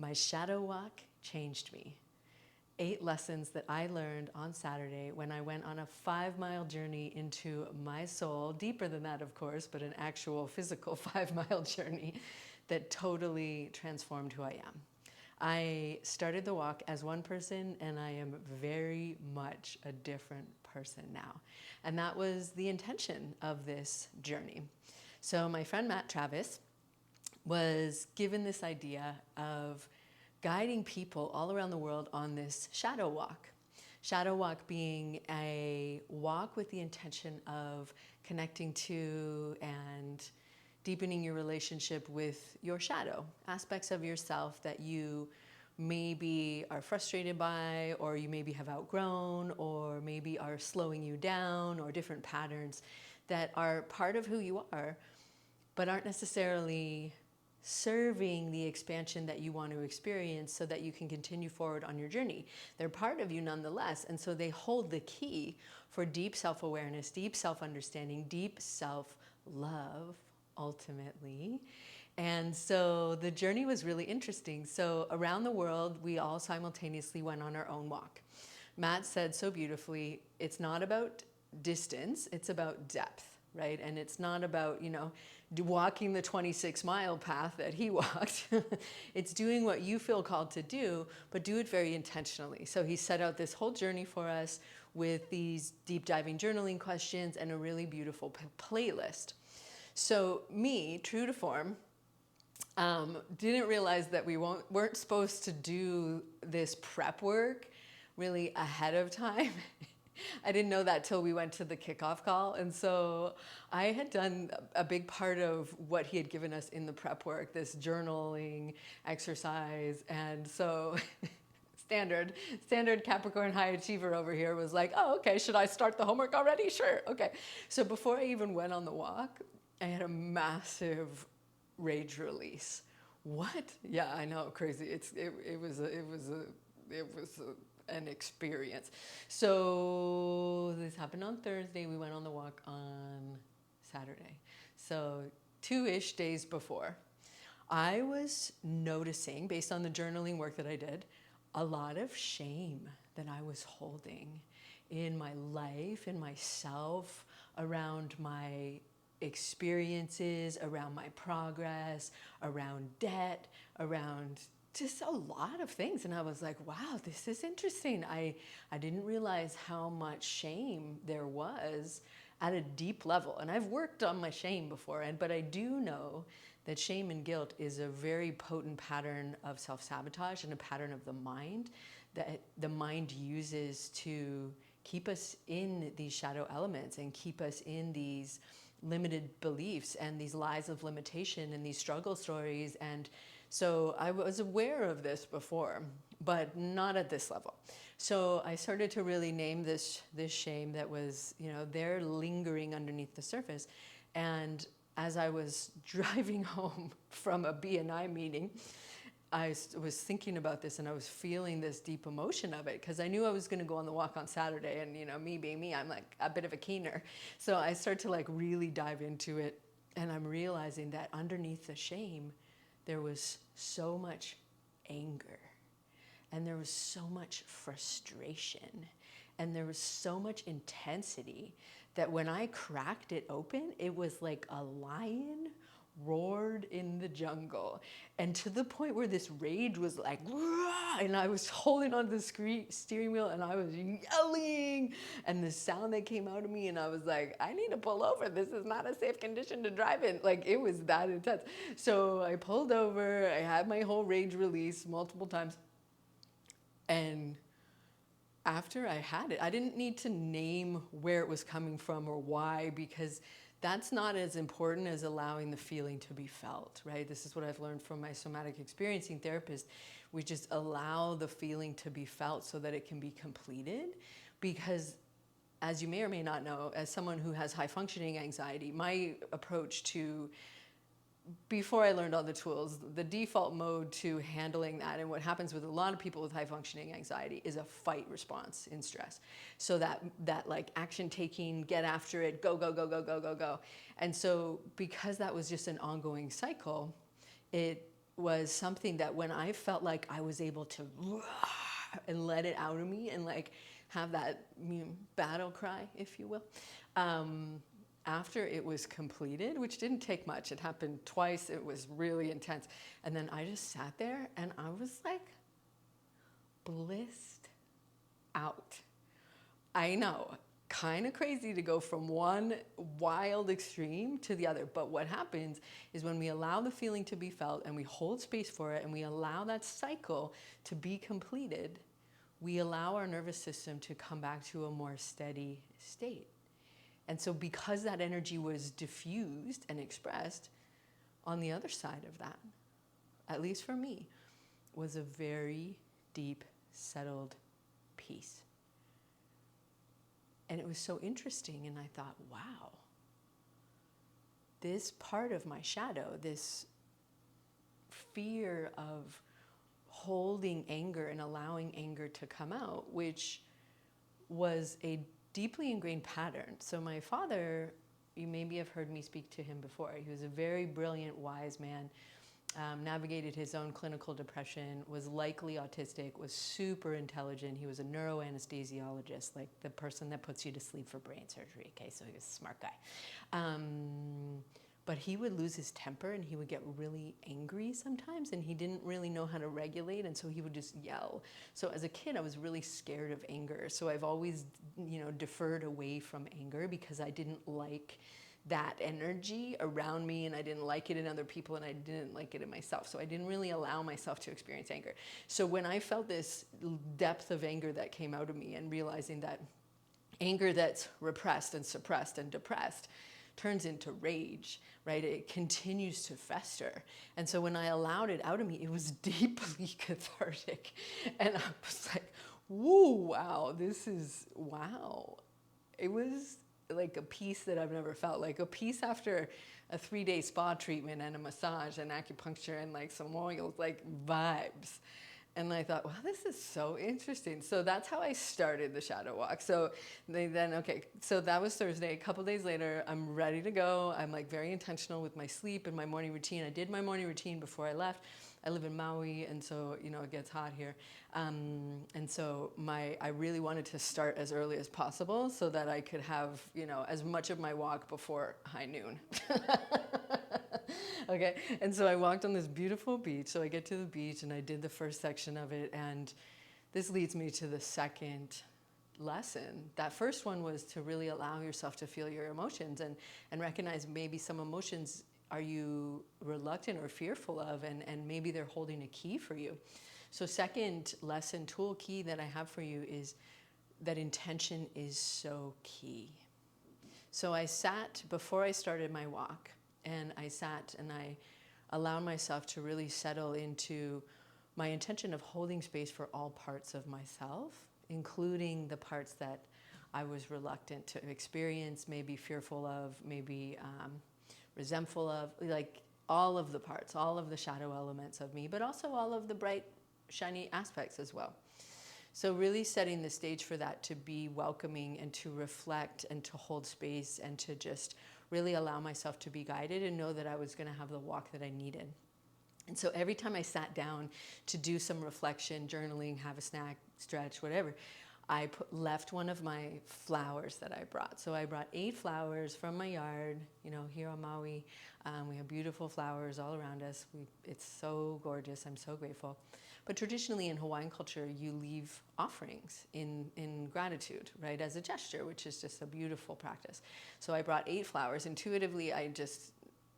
My shadow walk changed me. 8 lessons that I learned on Saturday when I went on a 5-mile journey into my soul, deeper than that, of course, but an actual physical 5-mile journey that totally transformed who I am. I started the walk as one person, and I am very much a different person now. And that was the intention of this journey. So my friend Matt Travis was given this idea of guiding people all around the world on this shadow walk. Shadow walk being a walk with the intention of connecting to and deepening your relationship with your shadow, aspects of yourself that you maybe are frustrated by, or you maybe have outgrown, or maybe are slowing you down, or different patterns that are part of who you are, but aren't necessarily serving the expansion that you want to experience so that you can continue forward on your journey. They're part of you nonetheless, and so they hold the key for deep self-awareness, deep self-understanding, deep self-love, ultimately. And so the journey was really interesting. So around the world, we all simultaneously went on our own walk. Matt said so beautifully, it's not about distance, it's about depth. Right? And it's not about, walking the 26-mile path that he walked. It's doing what you feel called to do, but do it very intentionally. So he set out this whole journey for us with these deep diving journaling questions and a really beautiful playlist. So me, true to form, didn't realize that we weren't supposed to do this prep work really ahead of time. I didn't know that till we went to the kickoff call. And so I had done a big part of what he had given us in the prep work, this journaling exercise. And so standard Capricorn high achiever over here was like, oh, okay, should I start the homework already? Sure, okay. So before I even went on the walk, I had a massive rage release. What? Yeah, I know, crazy. It was an experience. So this happened on Thursday. We went on the walk on Saturday. So 2-ish days before, I was noticing, based on the journaling work that I did, a lot of shame that I was holding in my life, in myself, around my experiences, around my progress, around debt, around just a lot of things. And I was like, wow, this is interesting. I didn't realize how much shame there was at a deep level. And I've worked on my shame before, but I do know that shame and guilt is a very potent pattern of self-sabotage and a pattern of the mind that the mind uses to keep us in these shadow elements and keep us in these limited beliefs and these lies of limitation and these struggle stories. And so I was aware of this before, but not at this level. So I started to really name this shame that was, there lingering underneath the surface. And as I was driving home from a BNI meeting, I was thinking about this, and I was feeling this deep emotion of it because I knew I was going to go on the walk on Saturday, and me being me, I'm like a bit of a keener. So I start to really dive into it, and I'm realizing that underneath the shame, there was so much anger, and there was so much frustration, and there was so much intensity that when I cracked it open, it was like a lion roared in the jungle, and to the point where this rage was like, "Rah!" And I was holding onto the steering wheel, and I was yelling, and the sound that came out of me, and I was like, I need to pull over. This is not a safe condition to drive in. Like, it was that intense. So I pulled over. I had my whole rage release multiple times, and after I had it, I didn't need to name where it was coming from or why, because that's not as important as allowing the feeling to be felt, right? This is what I've learned from my somatic experiencing therapist. We just allow the feeling to be felt so that it can be completed, because as you may or may not know, as someone who has high functioning anxiety, my approach to, before I learned all the tools, the default mode to handling that, and what happens with a lot of people with high functioning anxiety, is a fight response in stress. So that like action taking, get after it, go, go, go, go, go, go, go. And so because that was just an ongoing cycle, it was something that when I felt like I was able to and let it out of me and like have that battle cry, if you will, after it was completed, which didn't take much, it happened twice, it was really intense. And then I just sat there and I was like blissed out. I know, kind of crazy to go from one wild extreme to the other. But what happens is when we allow the feeling to be felt and we hold space for it and we allow that cycle to be completed, we allow our nervous system to come back to a more steady state. And so because that energy was diffused and expressed, on the other side of that, at least for me, was a very deep, settled peace. And it was so interesting, and I thought, wow, this part of my shadow, this fear of holding anger and allowing anger to come out, which was a deeply ingrained pattern. So my father, you maybe have heard me speak to him before. He was a very brilliant, wise man, navigated his own clinical depression, was likely autistic, was super intelligent. He was a neuroanesthesiologist, like the person that puts you to sleep for brain surgery. Okay, so he was a smart guy. But he would lose his temper and he would get really angry sometimes, and he didn't really know how to regulate, and so he would just yell. So as a kid, I was really scared of anger. So I've always, deferred away from anger because I didn't like that energy around me, and I didn't like it in other people, and I didn't like it in myself. So I didn't really allow myself to experience anger. So when I felt this depth of anger that came out of me, and realizing that anger that's repressed and suppressed and depressed turns into rage, right? It continues to fester. And so when I allowed it out of me, it was deeply cathartic. And I was like, whoa, wow, wow. It was like a peace that I've never felt, like a peace after a 3-day spa treatment and a massage and acupuncture and like some oils, like vibes. And I thought, wow, this is so interesting. So that's how I started the shadow walk. So so that was Thursday. A couple days later, I'm ready to go. I'm like very intentional with my sleep and my morning routine. I did my morning routine before I left. I live in Maui, and so, it gets hot here. And so I really wanted to start as early as possible so that I could have, as much of my walk before high noon. Okay, and so I walked on this beautiful beach. So I get to the beach and I did the first section of it, and this leads me to the second lesson. That first one was to really allow yourself to feel your emotions and recognize maybe some emotions are you reluctant or fearful of, and maybe they're holding a key for you. So second lesson, tool key that I have for you is that intention is so key. So I sat before I started my walk, and I sat and I allowed myself to really settle into my intention of holding space for all parts of myself, including the parts that I was reluctant to experience, maybe fearful of, maybe resentful of, like all of the parts, all of the shadow elements of me, but also all of the bright, shiny aspects as well. So really setting the stage for that to be welcoming and to reflect and to hold space and to just really allow myself to be guided and know that I was going to have the walk that I needed. And so every time I sat down to do some reflection, journaling, have a snack, stretch, whatever, I left one of my flowers that I brought. So I brought 8 flowers from my yard, here on Maui. We have beautiful flowers all around us. It's so gorgeous. I'm so grateful. But traditionally in Hawaiian culture, you leave offerings in gratitude, right, as a gesture, which is just a beautiful practice. So I brought 8 flowers. Intuitively, I just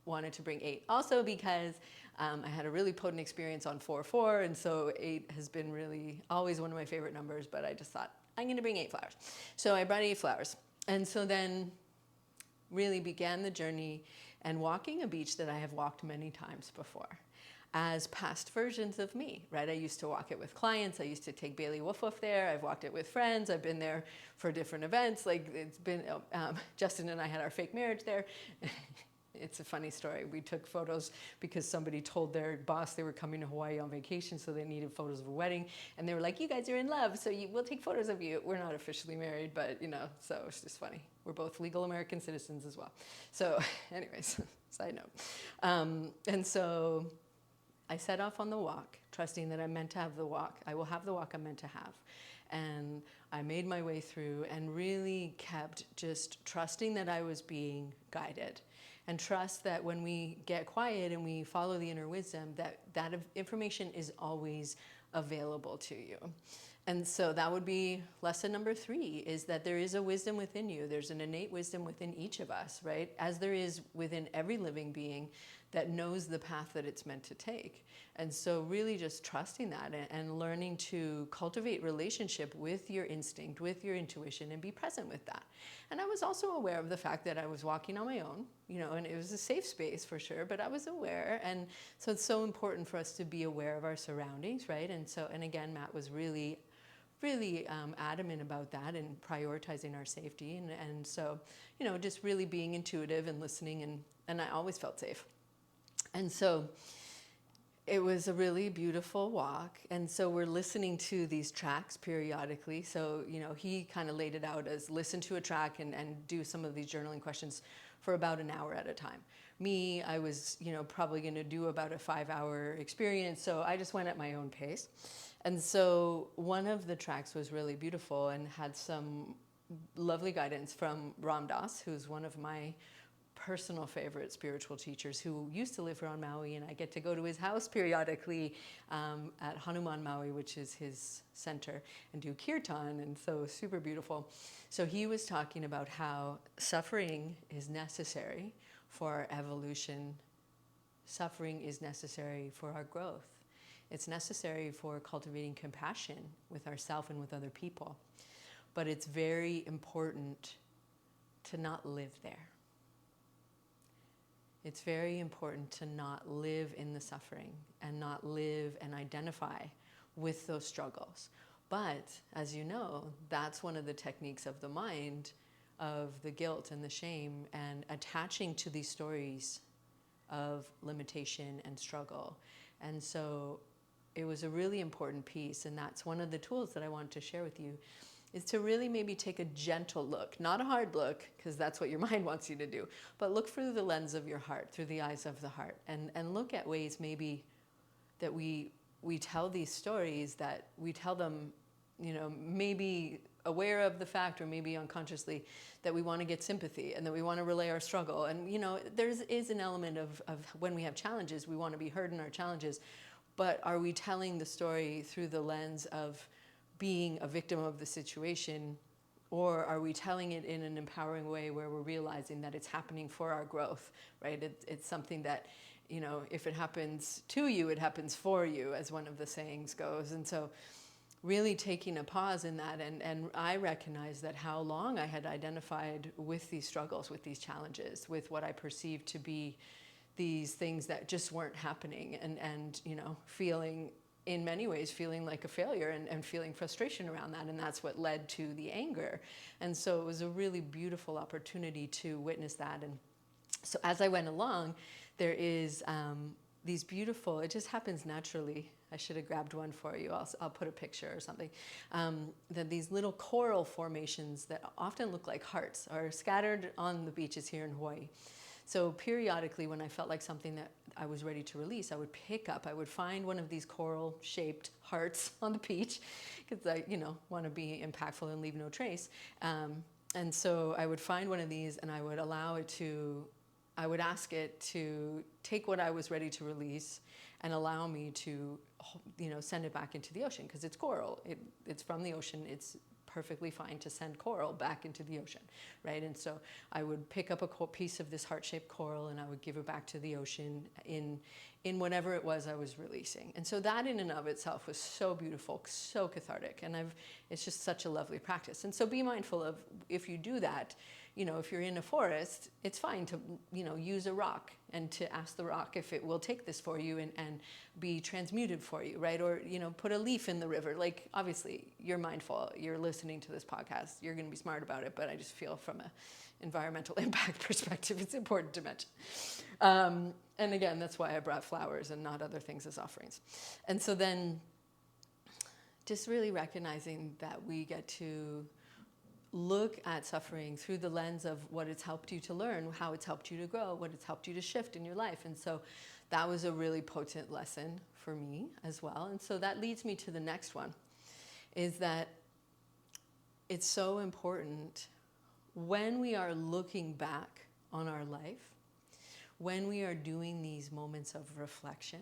wanted to bring 8. Also because I had a really potent experience on 4/4, and so 8 has been really always one of my favorite numbers, but I just thought, I'm going to bring 8 flowers. So I brought 8 flowers. And so then really began the journey and walking a beach that I have walked many times before as past versions of me, right? I used to walk it with clients. I used to take Bailey Woof Woof there. I've walked it with friends. I've been there for different events. Like it's been, Justin and I had our fake marriage there. It's a funny story. We took photos because somebody told their boss they were coming to Hawaii on vacation, so they needed photos of a wedding. And they were like, you guys are in love, so we'll take photos of you. We're not officially married, but, so it's just funny. We're both legal American citizens as well. So anyways, side note. And so I set off on the walk, trusting that I'm meant to have the walk. I will have the walk I'm meant to have. And I made my way through and really kept just trusting that I was being guided. And trust that when we get quiet and we follow the inner wisdom, that information is always available to you. And so that would be lesson number 3, is that there is a wisdom within you. There's an innate wisdom within each of us, right? As there is within every living being that knows the path that it's meant to take. And so really just trusting that and learning to cultivate relationship with your instinct, with your intuition, and be present with that. And I was also aware of the fact that I was walking on my own, and it was a safe space for sure, but I was aware. And so it's so important for us to be aware of our surroundings, right? And again, Matt was really adamant about that and prioritizing our safety. And so, just really being intuitive and listening, and I always felt safe. And so it was a really beautiful walk. And so we're listening to these tracks periodically. So, he kind of laid it out as listen to a track and do some of these journaling questions for about an hour at a time. Me, I was, probably going to do about a 5-hour experience. So I just went at my own pace. And so one of the tracks was really beautiful and had some lovely guidance from Ram Dass, who's one of my personal favorite spiritual teachers, who used to live here on Maui, and I get to go to his house periodically at Hanuman Maui, which is his center, and do kirtan, and so super beautiful. So he was talking about how suffering is necessary for our evolution. Suffering is necessary for our growth. It's necessary for cultivating compassion with ourselves and with other people. But it's very important to not live there. It's very important to not live in the suffering and not live and identify with those struggles. But as you know, that's one of the techniques of the mind, of the guilt and the shame, and attaching to these stories of limitation and struggle. And so it was a really important piece, and that's one of the tools that I wanted to share with you, is to really maybe take a gentle look, not a hard look, because that's what your mind wants you to do, but look through the lens of your heart, through the eyes of the heart, and look at ways maybe that we tell these stories, that we tell them, maybe aware of the fact or maybe unconsciously, that we want to get sympathy and that we want to relay our struggle. And, there is an element of when we have challenges, we want to be heard in our challenges, but are we telling the story through the lens of being a victim of the situation, or are we telling it in an empowering way where we're realizing that it's happening for our growth, right? It's something that, if it happens to you, it happens for you, as one of the sayings goes. And so really taking a pause in that, and I recognized that how long I had identified with these struggles, with these challenges, with what I perceived to be these things that just weren't happening, and feeling, in many ways, feeling like a failure and feeling frustration around that. And that's what led to the anger. And so it was a really beautiful opportunity to witness that. And so as I went along, there is these beautiful, it just happens naturally. I should have grabbed one for you. I'll put a picture or something. That these little coral formations that often look like hearts are scattered on the beaches here in Hawaii. So periodically, when I felt like something that I was ready to release, I would find one of these coral-shaped hearts on the beach, because I, want to be impactful and leave no trace. And so I would find one of these, and I would I would ask it to take what I was ready to release and allow me to, send it back into the ocean, because it's coral. It's from the ocean. It's perfectly fine to send coral back into the ocean, right? And so I would pick up a piece of this heart-shaped coral, and I would give it back to the ocean in whatever it was I was releasing. And so that in and of itself was so beautiful, so cathartic, and it's just such a lovely practice. And so be mindful of, if you do that, if you're in a forest, it's fine to, use a rock and to ask the rock if it will take this for you and be transmuted for you, right? Or, put a leaf in the river. Like, obviously, you're mindful. You're listening to this podcast. You're going to be smart about it, but I just feel from an environmental impact perspective, it's important to mention. And again, that's why I brought flowers and not other things as offerings. And so then just really recognizing that we get to look at suffering through the lens of what it's helped you to learn, how it's helped you to grow, what it's helped you to shift in your life. And so That was a really potent lesson for me as well. And so that leads me to the next one, is that it's so important when we are looking back on our life, when we are doing these moments of reflection,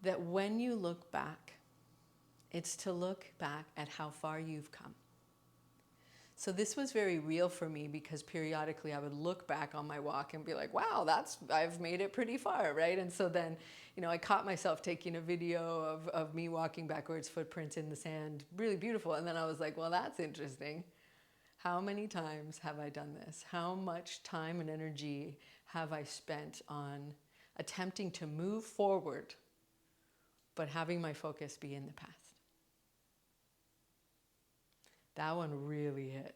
that when you look back, it's to look back at how far you've come. So this was very real for me because periodically I would look back on my walk and be like, wow, I've made it pretty far, right? And so then, I caught myself taking a video of me walking backwards, footprints in the sand, really beautiful. And then I was like, well, that's interesting. How many times have I done this? How much time and energy have I spent on attempting to move forward, but having my focus be in the past? That one really hit.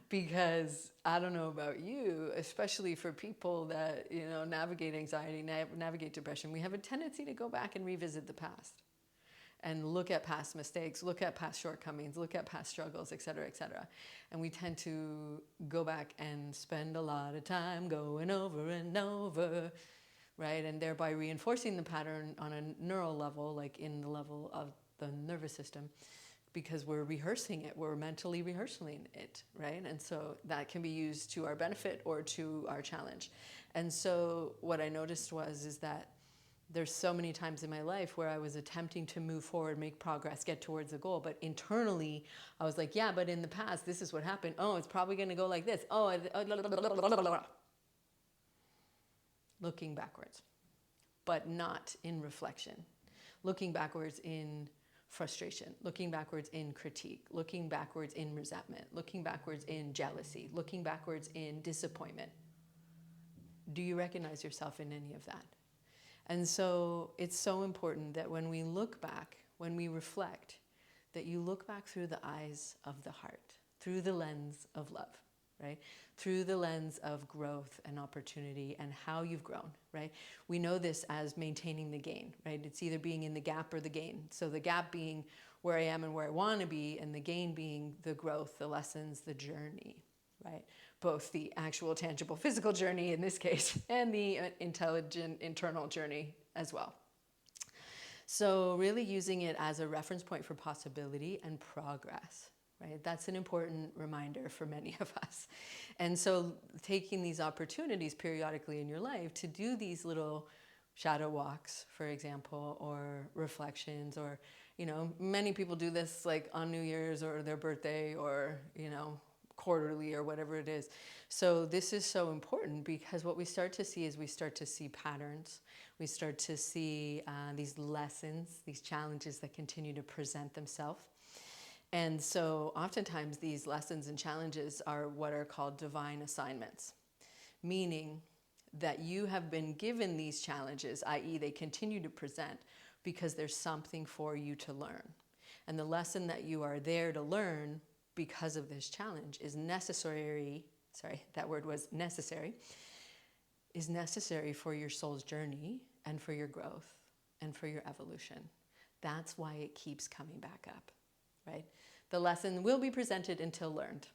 Because I don't know about you, especially for people that, navigate anxiety, navigate depression, we have a tendency to go back and revisit the past and look at past mistakes, look at past shortcomings, look at past struggles, et cetera, et cetera. And we tend to go back and spend a lot of time going over and over, right? And thereby reinforcing the pattern on a neural level, like in the level of the nervous system, because we're rehearsing it, we're mentally rehearsing it, right? And so that can be used to our benefit or to our challenge. And so what I noticed is that there's so many times in my life where I was attempting to move forward, make progress, get towards a goal, but internally I was like, yeah, but in the past, this is what happened. Oh, it's probably gonna go like this. Looking backwards, but not in reflection. Looking backwards in frustration, looking backwards in critique, looking backwards in resentment, looking backwards in jealousy, looking backwards in disappointment. Do you recognize yourself in any of that? And so it's so important that when we look back, when we reflect, that you look back through the eyes of the heart, through the lens of love, right? Through the lens of growth and opportunity and how you've grown, right? We know this as maintaining the gain, right? It's either being in the gap or the gain. So the gap being where I am and where I want to be, and the gain being the growth, the lessons, the journey, right? Both the actual tangible physical journey in this case and the intelligent internal journey as well. So really using it as a reference point for possibility and progress, right? That's an important reminder for many of us. And so taking these opportunities periodically in your life to do these little shadow walks, for example, or reflections, or, many people do this like on New Year's or their birthday or, quarterly or whatever it is. So this is so important because what we start to see is we start to see patterns. We start to see these lessons, these challenges that continue to present themselves. And so oftentimes these lessons and challenges are what are called divine assignments, meaning that you have been given these challenges, i.e. they continue to present because there's something for you to learn. And the lesson that you are there to learn because of this challenge is necessary, is necessary for your soul's journey and for your growth and for your evolution. That's why it keeps coming back up, right? The lesson will be presented until learned.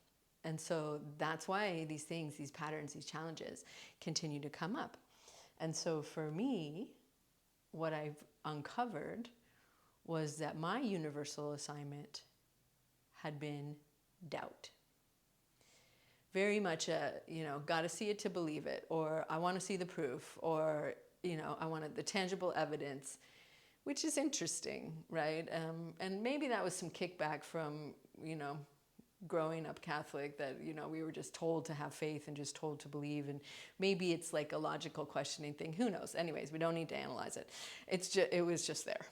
And so that's why these things, these patterns, these challenges continue to come up. And so for me, what I've uncovered was that my universal assignment had been doubt. Very much gotta see it to believe it, or I want to see the proof, or, I wanted the tangible evidence, which is interesting, right? And maybe that was some kickback from, growing up Catholic, that, we were just told to have faith and just told to believe. And maybe it's like a logical questioning thing. Who knows? Anyways, we don't need to analyze it. It was just there.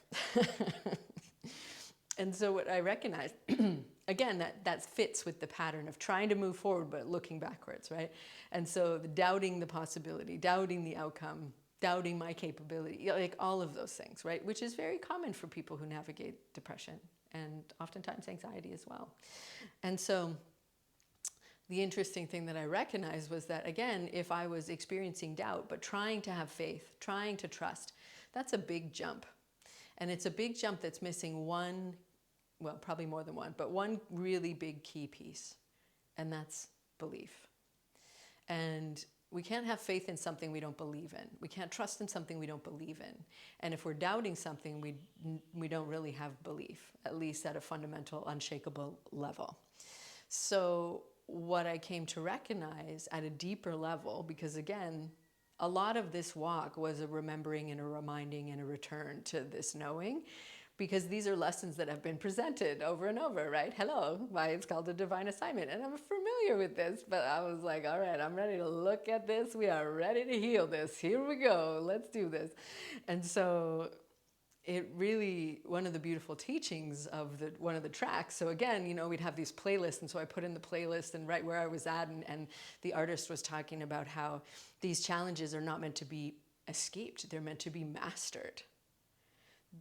And so what I recognized, again, that fits with the pattern of trying to move forward, but looking backwards, right? And so doubting the possibility, doubting the outcome, doubting my capability, like all of those things, right? Which is very common for people who navigate depression and oftentimes anxiety as well. And so the interesting thing that I recognized was that, again, if I was experiencing doubt, but trying to have faith, trying to trust, that's a big jump. And it's a big jump that's missing one, well, probably more than one, but one really big key piece, and that's belief. And we can't have faith in something we don't believe in. We can't trust in something we don't believe in. And if we're doubting something, we don't really have belief, at least at a fundamental, unshakable level. So what I came to recognize at a deeper level, because again, a lot of this walk was a remembering and a reminding and a return to this knowing, because these are lessons that have been presented over and over, right? Hello, why it's called a divine assignment. And I'm familiar with this, but I was like, all right, I'm ready to look at this. We are ready to heal this. Here we go. Let's do this. And so it really, one of the beautiful teachings of one of the tracks. So again, we'd have these playlists. And so I put in the playlist and right where I was at, and the artist was talking about how these challenges are not meant to be escaped. They're meant to be mastered.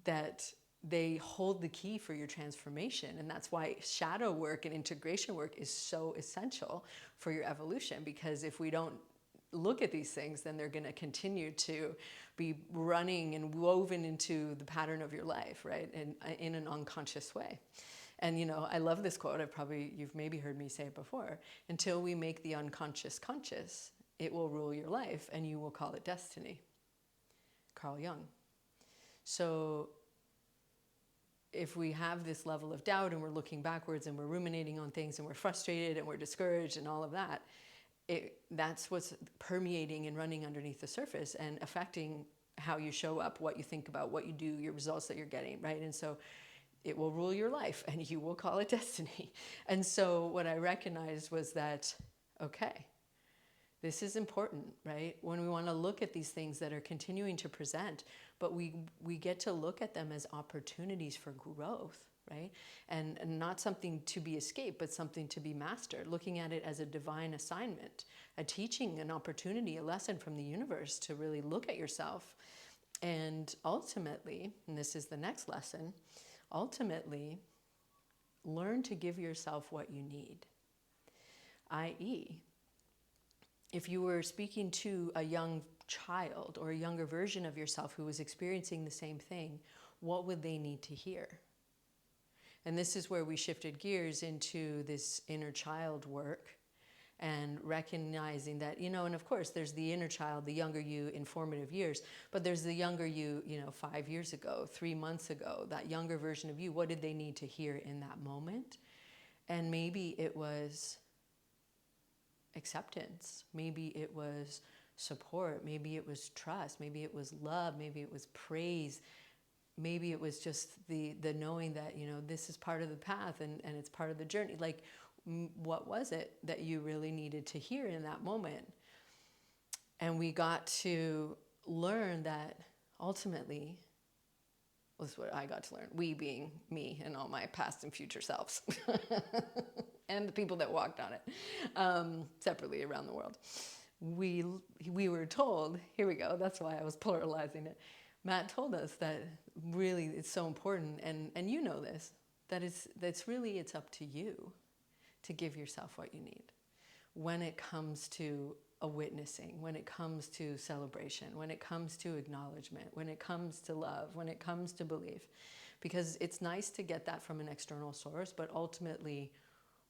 That they hold the key for your transformation. And that's why shadow work and integration work is so essential for your evolution, because if we don't look at these things, then they're going to continue to be running and woven into the pattern of your life, right? And in an unconscious way. And I love this quote. You've maybe heard me say it before. Until we make the unconscious conscious, it will rule your life and you will call it destiny. Carl Jung. So if we have this level of doubt and we're looking backwards and we're ruminating on things and we're frustrated and we're discouraged and all of that, that's what's permeating and running underneath the surface and affecting how you show up, what you think about, what you do, your results that you're getting, right? And so it will rule your life and you will call it destiny. And so what I recognized was that, okay, this is important, right? When we want to look at these things that are continuing to present, but we get to look at them as opportunities for growth, right? And not something to be escaped, but something to be mastered. Looking at it as a divine assignment, a teaching, an opportunity, a lesson from the universe to really look at yourself. And ultimately, and this is the next lesson, ultimately, learn to give yourself what you need. i.e., if you were speaking to a young child or a younger version of yourself who was experiencing the same thing, what would they need to hear? And this is where we shifted gears into this inner child work and recognizing that, and of course there's the inner child, the younger you in formative years, but there's the younger you, 5 years ago, 3 months ago, that younger version of you. What did they need to hear in that moment? And maybe it was acceptance. Maybe it was support. Maybe it was trust. Maybe it was love. Maybe it was praise. Maybe it was just the knowing that, this is part of the path and it's part of the journey. Like, what was it that you really needed to hear in that moment? And we got to learn that ultimately, this is what I got to learn, we being me and all my past and future selves. And the people that walked on it separately around the world. We were told, here we go, that's why I was pluralizing it. Matt told us that really it's so important, and you know this, that it's up to you to give yourself what you need. When it comes to a witnessing, when it comes to celebration, when it comes to acknowledgement, when it comes to love, when it comes to belief. Because it's nice to get that from an external source, but ultimately,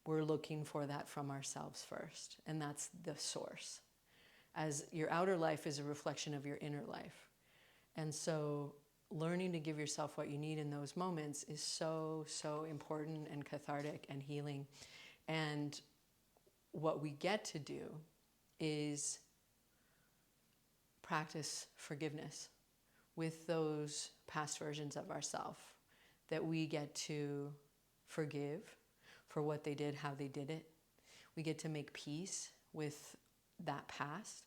we're looking for that from ourselves first, and that's the source. As your outer life is a reflection of your inner life. And so learning to give yourself what you need in those moments is so, so important and cathartic and healing. And what we get to do is practice forgiveness with those past versions of ourselves that we get to forgive for what they did, how they did it. We get to make peace with that past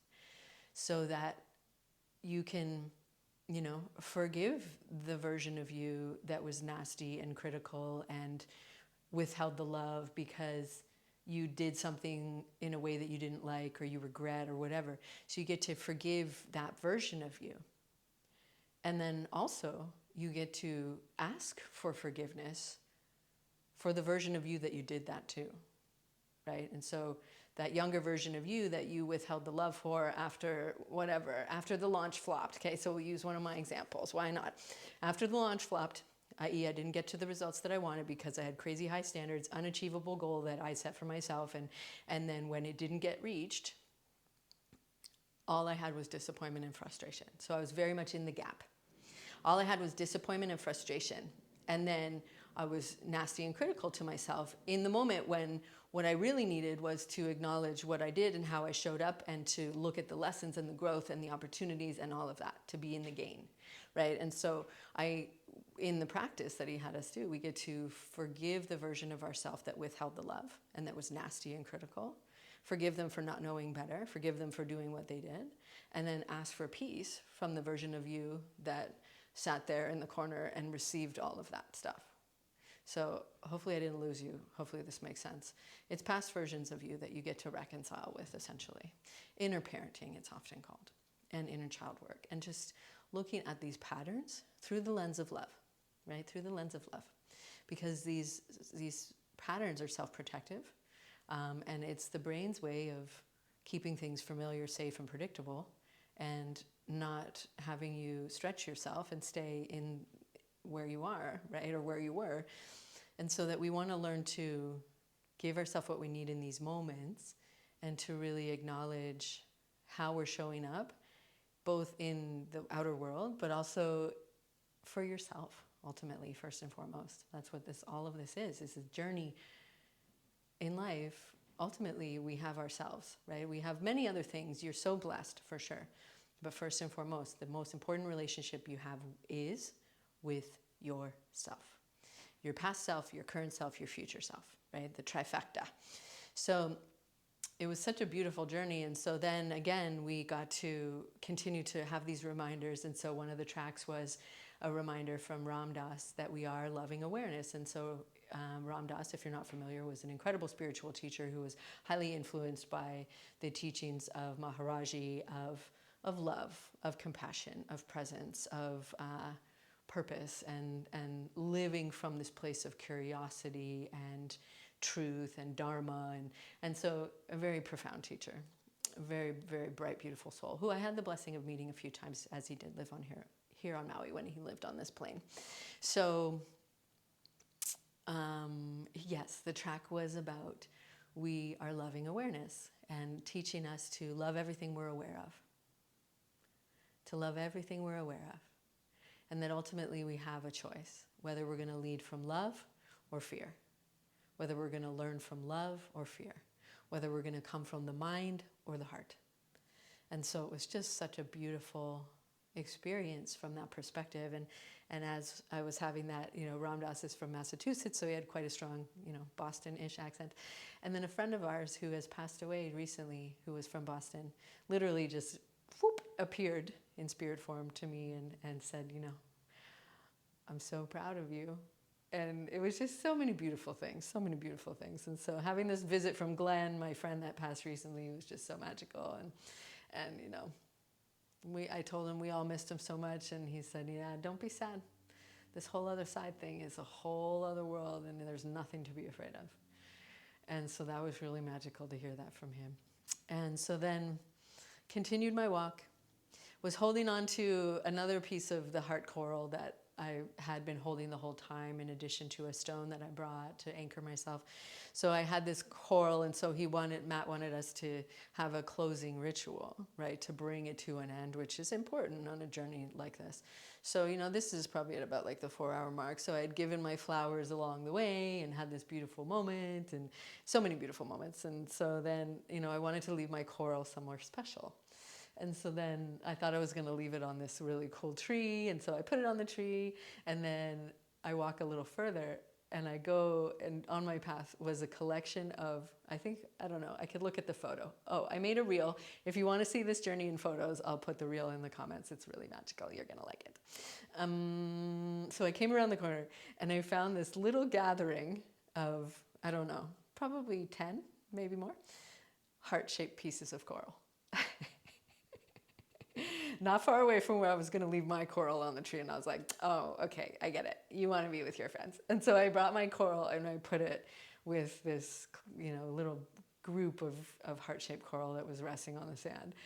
so that you can, forgive the version of you that was nasty and critical and withheld the love because you did something in a way that you didn't like or you regret or whatever. So you get to forgive that version of you. And then also you get to ask for forgiveness for the version of you that you did that to, right? And so that younger version of you that you withheld the love for after the launch flopped. Okay, so we'll use one of my examples. Why not? After the launch flopped, i.e. I didn't get to the results that I wanted because I had crazy high standards, unachievable goal that I set for myself. And then when it didn't get reached, all I had was disappointment and frustration. So I was very much in the gap. All I had was disappointment and frustration. And then I was nasty and critical to myself in the moment when what I really needed was to acknowledge what I did and how I showed up, and to look at the lessons and the growth and the opportunities and all of that, to be in the gain, right? And so in the practice that he had us do, we get to forgive the version of ourselves that withheld the love and that was nasty and critical. Forgive them for not knowing better. Forgive them for doing what they did. And then ask for peace from the version of you that sat there in the corner and received all of that stuff. So hopefully I didn't lose you. Hopefully this makes sense. It's past versions of you that you get to reconcile with, essentially. Inner parenting, it's often called, and inner child work. And just looking at these patterns through the lens of love, right? Through the lens of love. Because these patterns are self-protective, and it's the brain's way of keeping things familiar, safe, and predictable, and not having you stretch yourself and stay in where you are, right, or where you were. And so that we want to learn to give ourselves what we need in these moments, and to really acknowledge how we're showing up, both in the outer world, but also for yourself, ultimately, first and foremost. That's what all of this is a journey in life. Ultimately, we have ourselves, right? We have many other things. You're so blessed, for sure. But first and foremost, the most important relationship you have is with yourself. Your past self, your current self, your future self, right? The trifecta. So it was such a beautiful journey. And so then again, we got to continue to have these reminders. And so one of the tracks was a reminder from Ram Dass that we are loving awareness. And so Ram Dass, if you're not familiar, was an incredible spiritual teacher who was highly influenced by the teachings of Maharaji, of love, of compassion, of presence, of purpose, and living from this place of curiosity and truth and dharma. And so a very profound teacher, a very, very bright, beautiful soul, who I had the blessing of meeting a few times, as he did live on here on Maui when he lived on this plane. So yes, the track was about we are loving awareness and teaching us to love everything we're aware of. To love everything we're aware of. And that ultimately we have a choice, whether we're going to lead from love or fear, whether we're going to learn from love or fear, whether we're going to come from the mind or the heart. And so it was just such a beautiful experience from that perspective. And as I was having that, Ram Dass is from Massachusetts, so he had quite a strong, Boston-ish accent. And then a friend of ours who has passed away recently, who was from Boston, literally just appeared in spirit form to me and said, I'm so proud of you. And it was just so many beautiful things. And so having this visit from Glenn, my friend that passed recently, was just so magical. And I told him we all missed him so much, and he said, yeah, don't be sad. This whole other side thing is a whole other world, and there's nothing to be afraid of. And so that was really magical to hear that from him. And so then continued my walk, was holding on to another piece of the heart coral that I had been holding the whole time, in addition to a stone that I brought to anchor myself. So I had this coral, and so Matt wanted us to have a closing ritual, right, to bring it to an end, which is important on a journey like this. So, this is probably at about like the 4-hour mark. So I had given my flowers along the way and had this beautiful moment, and so many beautiful moments. And so then, I wanted to leave my coral somewhere special. And so then I thought I was going to leave it on this really cool tree. And so I put it on the tree, and then I walk a little further, and I go, and on my path was a collection of, I don't know, I could look at the photo. Oh, I made a reel. If you want to see this journey in photos, I'll put the reel in the comments. It's really magical. You're going to like it. So I came around the corner, and I found this little gathering of, I don't know, probably 10, maybe more, heart-shaped pieces of coral. Not far away from where I was going to leave my coral on the tree. And I was like, oh, okay, I get it. You want to be with your friends. And so I brought my coral, and I put it with this, little group of heart-shaped coral that was resting on the sand.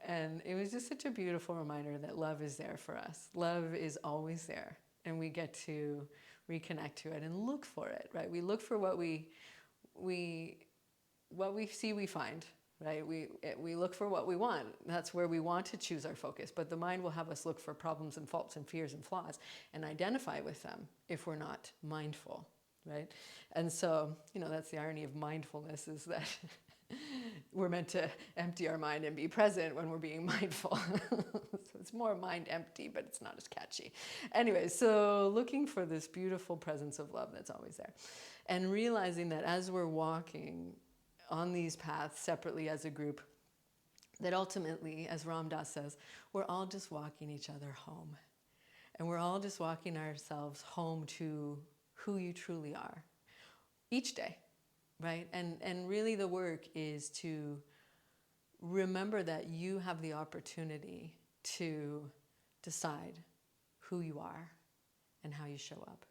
And it was just such a beautiful reminder that love is there for us. Love is always there. And we get to reconnect to it and look for it, right? We look for what we see, we find. right? We look for what we want. That's where we want to choose our focus. But the mind will have us look for problems and faults and fears and flaws and identify with them if we're not mindful, right? And so, that's the irony of mindfulness, is that we're meant to empty our mind and be present when we're being mindful. So it's more mind empty, but it's not as catchy. Anyway, so looking for this beautiful presence of love that's always there. And realizing that as we're walking on these paths separately as a group, that ultimately, as Ram Dass says, we're all just walking each other home. And we're all just walking ourselves home to who you truly are each day, right? And really the work is to remember that you have the opportunity to decide who you are and how you show up.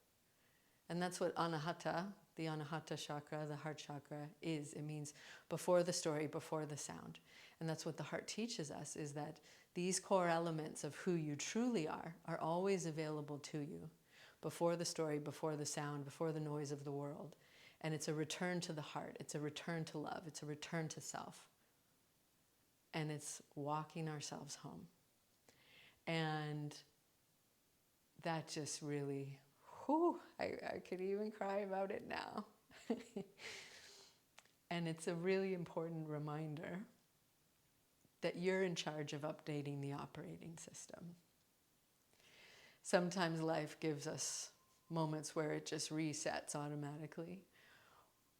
And that's what Anahata, the Anahata chakra, the heart chakra, is. It means before the story, before the sound. And that's what the heart teaches us, is that these core elements of who you truly are always available to you before the story, before the sound, before the noise of the world. And it's a return to the heart. It's a return to love. It's a return to self. And it's walking ourselves home. And that just really, I could even cry about it now. And it's a really important reminder that you're in charge of updating the operating system. Sometimes life gives us moments where it just resets automatically,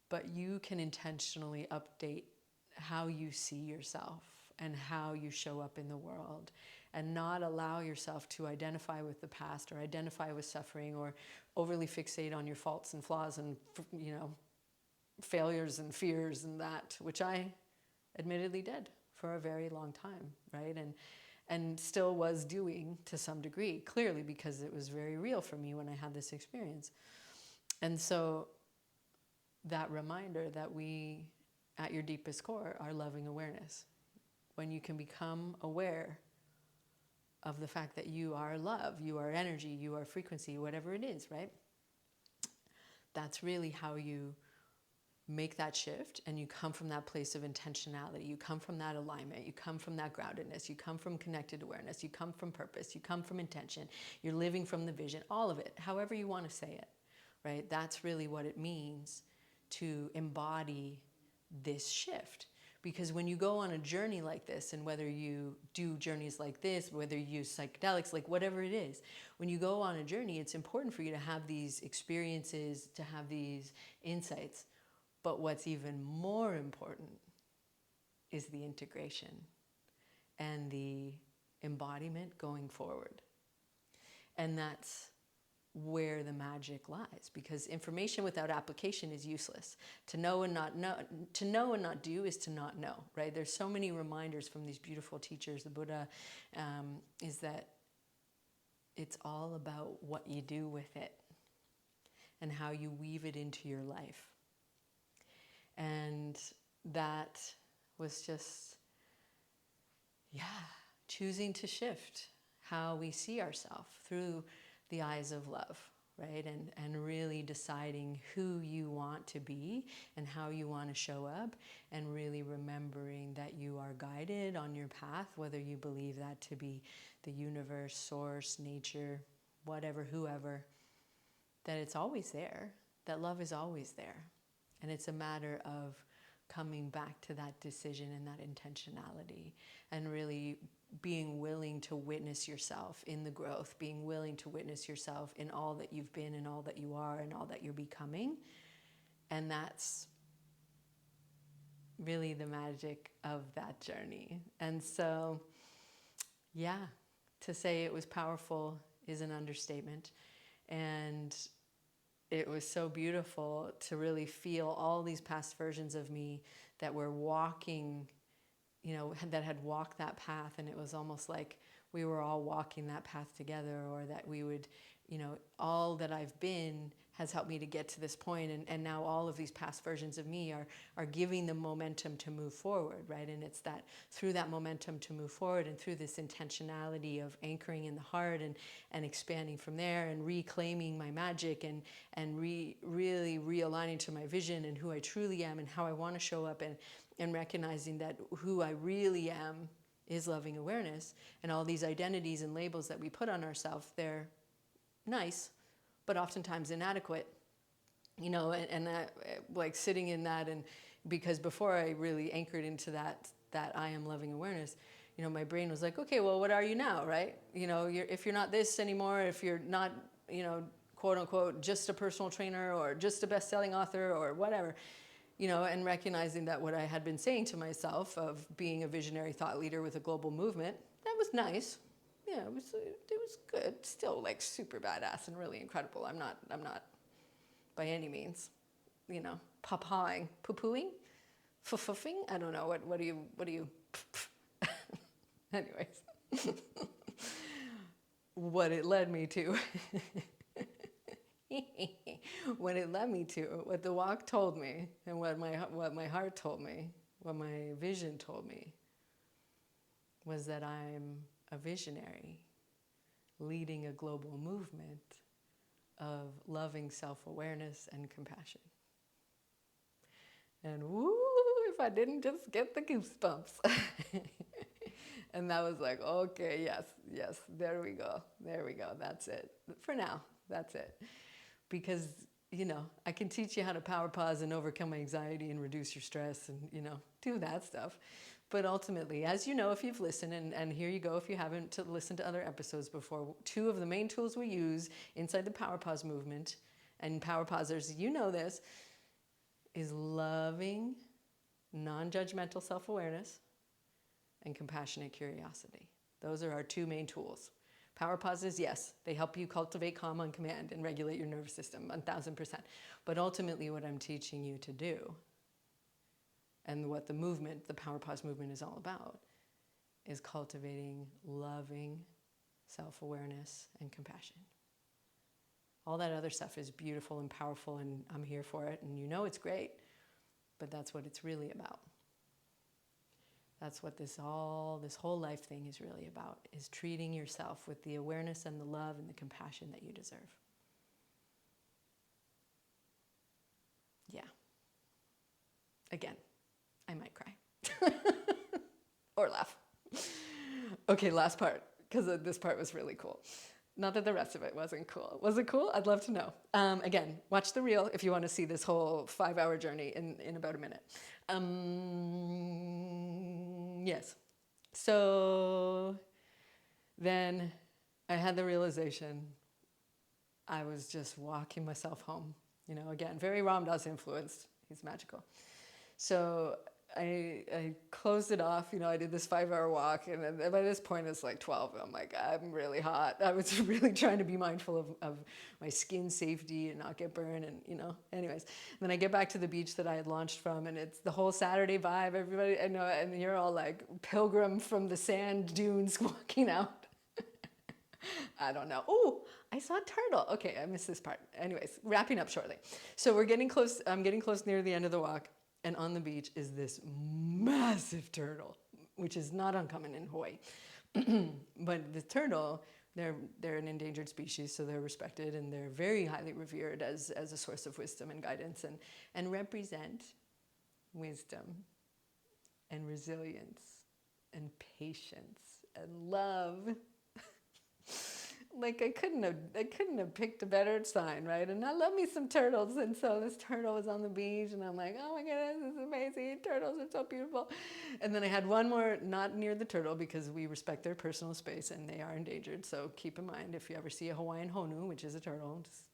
but you can intentionally update how you see yourself and how you show up in the world, and not allow yourself to identify with the past or identify with suffering or overly fixate on your faults and flaws and, failures and fears and that, which I admittedly did for a very long time, right? And still was doing to some degree, clearly, because it was very real for me when I had this experience. And so that reminder that we, at your deepest core, are loving awareness. When you can become aware of the fact that you are love, you are energy, you are frequency, whatever it is, right? That's really how you make that shift, and you come from that place of intentionality. You come from that alignment. You come from that groundedness. You come from connected awareness. You come from purpose. You come from intention. You're living from the vision, all of it, however you want to say it, right? That's really what it means to embody this shift. Because when you go on a journey like this, and whether you do journeys like this, whether you use psychedelics, like whatever it is, when you go on a journey, it's important for you to have these experiences, to have these insights. But what's even more important is the integration and the embodiment going forward. And that's where the magic lies, because information without application is useless. To know and not do is to not know, right? There's so many reminders from these beautiful teachers. The Buddha is that it's all about what you do with it and how you weave it into your life. And that was just, choosing to shift how we see ourselves through the eyes of love, right? And really deciding who you want to be and how you want to show up, and really remembering that you are guided on your path, whether you believe that to be the universe, source, nature, whatever, whoever, that it's always there, that love is always there. And it's a matter of coming back to that decision and that intentionality, and really being willing to witness yourself in the growth, being willing to witness yourself in all that you've been and all that you are and all that you're becoming. And that's really the magic of that journey. And so, to say it was powerful is an understatement. And it was so beautiful to really feel all these past versions of me that were walking, that had walked that path. And it was almost like we were all walking that path together, or that we would, all that I've been has helped me to get to this point. And now all of these past versions of me are giving the momentum to move forward, right? And it's that through that momentum to move forward, and through this intentionality of anchoring in the heart and expanding from there, and reclaiming my magic, and really realigning to my vision and who I truly am and how I want to show up, and recognizing that who I really am is loving awareness, and all these identities and labels that we put on ourselves, they're nice, but oftentimes inadequate, like sitting in that. And because before I really anchored into that I am loving awareness, my brain was like, okay, well, what are you now, right? If you're not this anymore, if you're not, quote unquote, just a personal trainer or just a best-selling author or whatever, and recognizing that what I had been saying to myself of being a visionary thought leader with a global movement, that was nice. Yeah, it was good. Still like super badass and really incredible. I'm not by any means, poo-pooing, fuffing. I don't know. What do you, anyways, what it led me to, what the walk told me, and what my heart told me, what my vision told me, was that I'm a visionary leading a global movement of loving self-awareness and compassion. And woo, if I didn't just get the goosebumps. And that was like, okay, yes, there we go, that's it. For now, that's it. Because, I can teach you how to power pause and overcome anxiety and reduce your stress and, do that stuff. But ultimately, as you know, if you've listened, and here you go if you haven't listened to other episodes before, 2 of the main tools we use inside the Power Pause movement, and Power Pausers, you know this, is loving, non-judgmental self-awareness and compassionate curiosity. Those are our 2 main tools. Power pauses, yes, they help you cultivate calm on command and regulate your nervous system 1000%. But ultimately what I'm teaching you to do, and what the movement, the Power Pause movement, is all about, is cultivating loving self-awareness and compassion. All that other stuff is beautiful and powerful, and I'm here for it, and it's great, but that's what it's really about. That's what this whole life thing is really about, is treating yourself with the awareness and the love and the compassion that you deserve. Yeah. Again, I might cry. Or laugh. Okay, last part, because this part was really cool. Not that the rest of it wasn't cool. Was it cool? I'd love to know. Again, watch the reel if you want to see this whole 5-hour journey in about a minute. Yes. So then I had the realization I was just walking myself home. Again, very Ram Dass influenced. He's magical. So I closed it off. I did this 5-hour walk, and then by this point it's like 12. I'm like, I'm really hot. I was really trying to be mindful of my skin safety and not get burned, and anyways. Then I get back to the beach that I had launched from, and it's the whole Saturday vibe. Everybody, I know, and you're all like pilgrim from the sand dunes walking out. I don't know. Oh, I saw a turtle. Okay, I missed this part. Anyways, wrapping up shortly. So we're getting close. I'm getting close near the end of the walk. And on the beach is this massive turtle, which is not uncommon in Hawaii. But the turtle, they're an endangered species, so they're respected, and they're very highly revered as a source of wisdom and guidance, and represent wisdom and resilience and patience and love. Like I couldn't have picked a better sign, right? And I love me some turtles, and so this turtle was on the beach, and I'm like, oh my goodness, this is amazing. Turtles are so beautiful. And then I had one more not near the turtle, because we respect their personal space and they are endangered. So keep in mind, if you ever see a Hawaiian honu, which is a turtle, just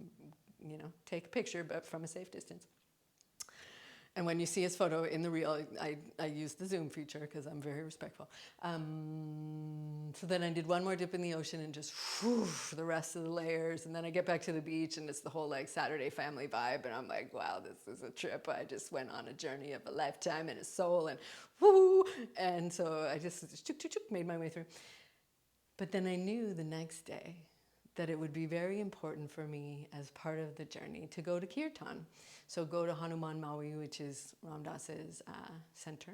take a picture, but from a safe distance. And when you see his photo in the reel, I use the zoom feature because I'm very respectful. So then I did one more dip in the ocean and just the rest of the layers. And then I get back to the beach, and it's the whole like Saturday family vibe. And I'm like, wow, this is a trip. I just went on a journey of a lifetime and a soul, and woo. And so I just made my way through. But then I knew the next day that it would be very important for me as part of the journey to go to Kirtan. So go to Hanuman Maui, which is Ram Dass's center.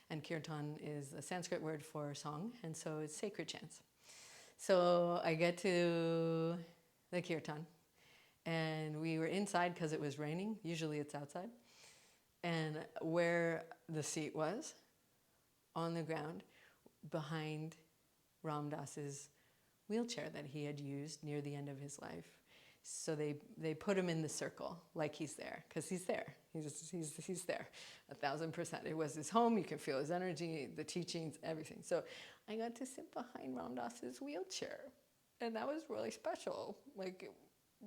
And Kirtan is a Sanskrit word for song, and so it's sacred chants. So I get to the Kirtan, and we were inside because it was raining. Usually it's outside. And where the seat was, on the ground, behind Ram Dass's wheelchair that he had used near the end of his life. So they put him in the circle like he's there, because he's there. He's there, 1,000%. It was his home. You can feel his energy, the teachings, everything. So I got to sit behind Ram Dass's wheelchair, and that was really special. Like,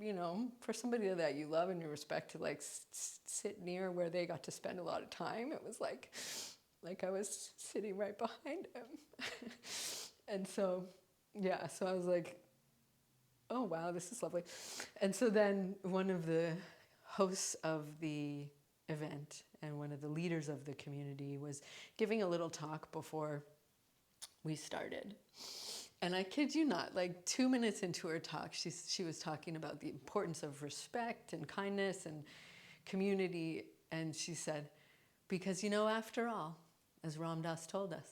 you know, for somebody that you love and you respect, to like sit near where they got to spend a lot of time. It was like I was sitting right behind him. And so, yeah, so I was like, oh, wow, this is lovely. And so then one of the hosts of the event and one of the leaders of the community was giving a little talk before we started. And I kid you not, like 2 minutes into her talk, she was talking about the importance of respect and kindness and community. And she said, because, you know, after all, as Ram Dass told us,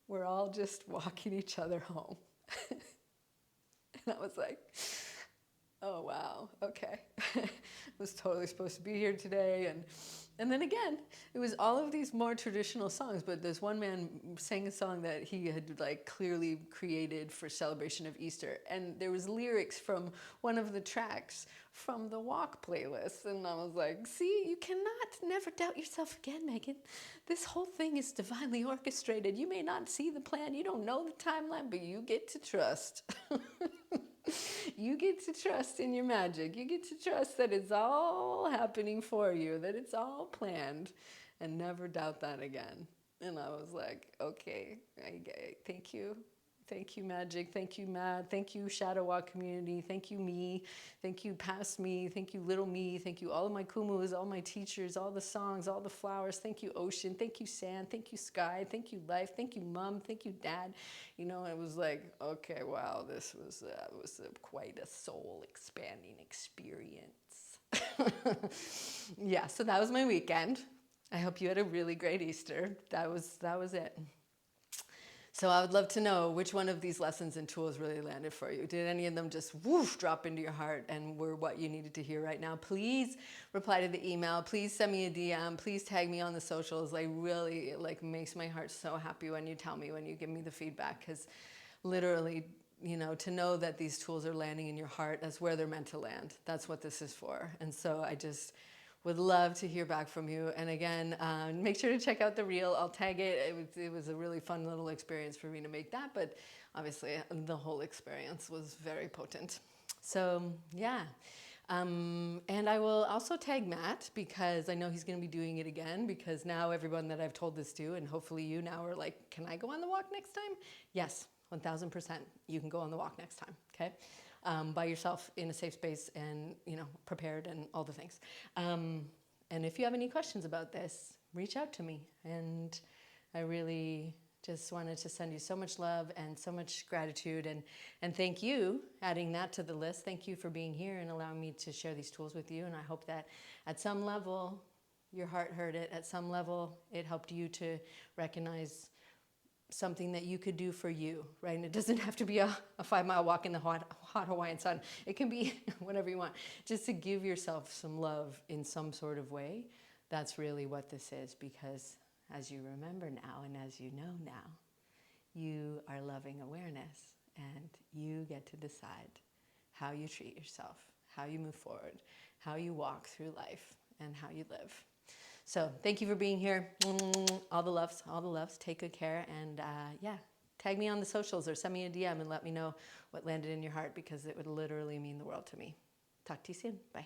we're all just walking each other home. And I was like, oh, wow, okay. I was totally supposed to be here today. And then again, it was all of these more traditional songs, but this one man sang a song that he had like clearly created for celebration of Easter. And there was lyrics from one of the tracks from the Walk playlist. And I was like, see, you cannot never doubt yourself again, Megan. This whole thing is divinely orchestrated. You may not see the plan, you don't know the timeline, but you get to trust. You get to trust in your magic. You get to trust that it's all happening for you, that it's all planned, and never doubt that again. And I was like, okay, thank you. Thank you, Magic. Thank you, Matt. Thank you, Shadow Walk community. Thank you, me. Thank you, past me. Thank you, little me. Thank you, all of my kumus, all my teachers, all the songs, all the flowers. Thank you, ocean. Thank you, sand. Thank you, sky. Thank you, life. Thank you, mom. Thank you, dad. You know, it was like, okay, wow, this was quite a soul expanding experience. Yeah, so that was my weekend. I hope you had a really great Easter. That was it. So I would love to know which one of these lessons and tools really landed for you. Did any of them just whoosh, drop into your heart and were what you needed to hear right now? Please reply to the email. Please send me a DM. Please tag me on the socials. Like, really, it makes my heart so happy when you tell me, when you give me the feedback, because literally, you know, to know that these tools are landing in your heart, that's where they're meant to land. That's what this is for. And so I just would love to hear back from you. And again, make sure to check out the reel. I'll tag it. It was a really fun little experience for me to make that, but obviously the whole experience was very potent. So yeah. And I will also tag Matt, because I know he's going to be doing it again, because now everyone that I've told this to, and hopefully you now are like, can I go on the walk next time? Yes, 1,000%. You can go on the walk next time. Okay. By yourself in a safe space and, you know, prepared and all the things. And if you have any questions about this, reach out to me. And I really just wanted to send you so much love and so much gratitude. And thank you, adding that to the list. Thank you for being here and allowing me to share these tools with you. And I hope that at some level, your heart heard it. At some level, it helped you to recognize something that you could do for you, right? And it doesn't have to be a 5-mile walk in the hot Hawaiian sun. It can be whatever you want. Just to give yourself some love in some sort of way. That's really what this is, because as you remember now and as you know now, you are loving awareness, and you get to decide how you treat yourself, how you move forward, how you walk through life, and how you live. So thank you for being here. All the loves, all the loves. Take good care. And yeah, tag me on the socials or send me a DM and let me know what landed in your heart, because it would literally mean the world to me. Talk to you soon. Bye.